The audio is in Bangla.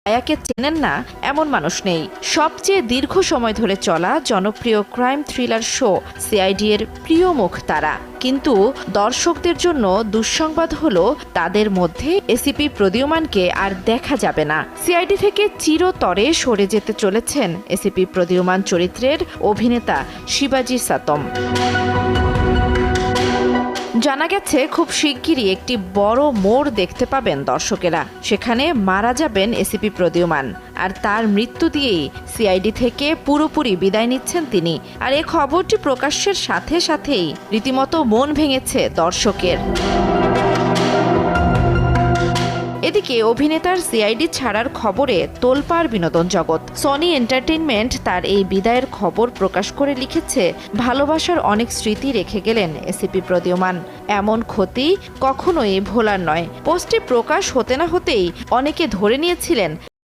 আয়াকে চেনেন না এমন মানুষ নেই। সবচেয়ে দীর্ঘ সময় ধরে চলা জনপ্রিয় ক্রাইম থ্রিলার শো সিআইডি এর প্রিয় মুখ তারা। কিন্তু দর্শকদের জন্য দুঃসংবাদ হলো তাদের মধ্যে এসিপি প্রদীয়মানকে আর দেখা যাবে না। সিআইডি থেকে চিরতরে সরে যেতে চলেছেন এসিপি প্রদীয়মান চরিত্রের অভিনেতা শিবাজি সাতম। জানা গেছে খুব শিগগিরই একটি বড় মোড় দেখতে পাবেন দর্শকেরা। সেখানে মারা যাবেন এসিপি প্রদীয়মান, আর তার মৃত্যু দিয়েই সিআইডি থেকে পুরোপুরি বিদায় নিচ্ছেন তিনি। আর এই খবরটি প্রকাশের সাথে সাথেই রীতিমতো মন ভেঙেছে দর্শকের। এদিকে অভিনেতার সিআইডি ছাড়ার খবরে তোলপাড় বিনোদন জগৎ। সনি এন্টারটেইনমেন্ট তার এই বিদায়ের খবর প্রকাশ করে লিখেছে, ভালোবাসার অনেক স্মৃতি রেখে গেলেন এসিপি প্রদীয়মান, এমন ক্ষতি কখনোই ভোলার নয়। পোস্টটি প্রকাশ হতে না হতেই অনেকে ধরে নিয়েছিলেন